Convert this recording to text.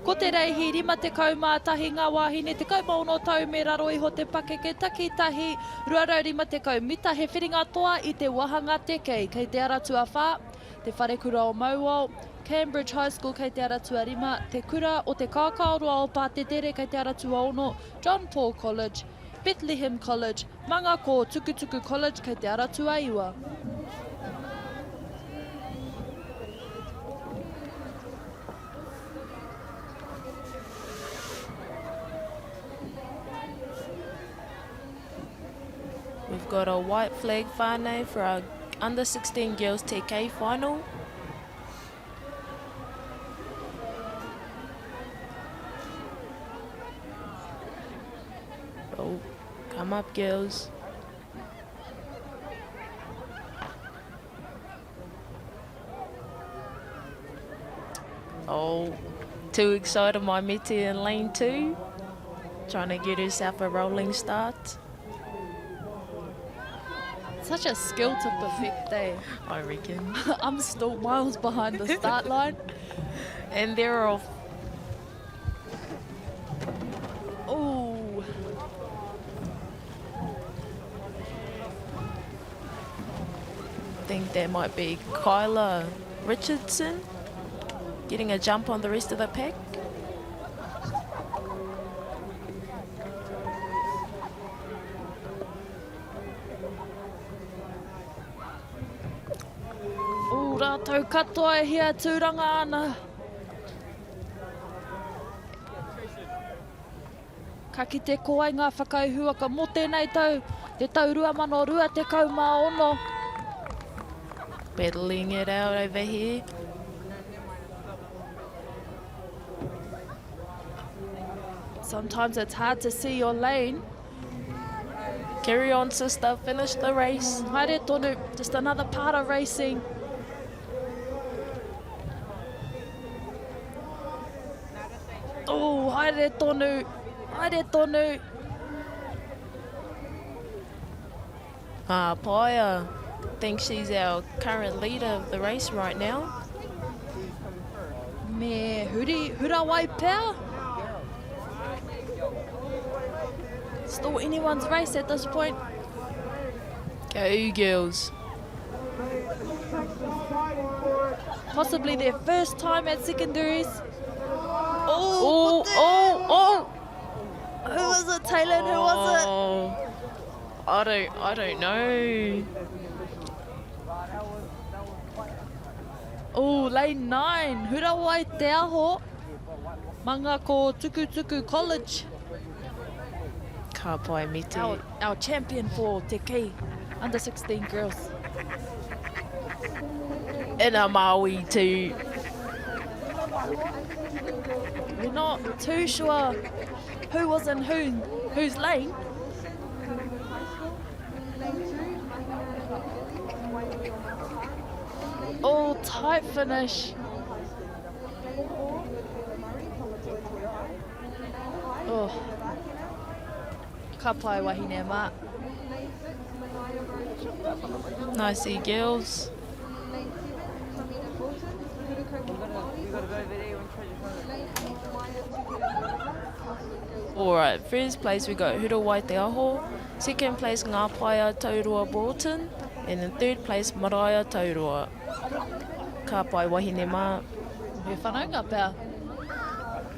Ko te reihi 51 ngā wahine, 11 tau me raro iho te pake ke takitahi, 250 mita he whiringa toa I te wahanga tekei, kei te aratua whā, te whare kura o Mauao, Cambridge High School kei te aratua 5, te kura o te kākaoroa o Pātetere kei te aratua 1, John Paul College, Bethlehem College, Manga ko Tukutuku College kei te aratua 2. We've got a white flag whānau for our under 16 girls TK final. Oh, come up girls. Oh, too excited my Meti in lane 2. Trying to get herself a rolling start. Such a skill to perfect, eh? I reckon. I'm still miles behind the start line. And they're off. Oh. I think that might be Kyla Richardson getting a jump on the rest of the pack. Rātou katoa e hea tūranga ana. Ka ki te koai ngā whakauhuaka mō tēnei tau, te tau 2026. Battling it out over here. Sometimes it's hard to see your lane. Carry on, sister. Finish the race. Haere tonu, just another part of racing. Oh, haere tonu, haere tonu. Paia, I think she's our current leader of the race right now. Me hura wai pēr. Still anyone's race at this point. Go girls. Possibly their first time at secondaries. Oh, oh. Who was it, Taylor? Who was it? I don't know. Oh, lane 9. Hura wai te aho. Manga ko Tukutuku College. Ka pai Meti. Our champion for te kei, under 16 girls. And a Maui too. We're not too sure who was in whose lane. Oh, tight finish. Oh. Ka pai wahine mā. Nicey girls. Alright, first place we got Hura Wai Te Aho, second place Ngā Paia Taurua Broughton, and in third place Maraia Taurua. Ka pai wahine mā. He whanaunga pēr.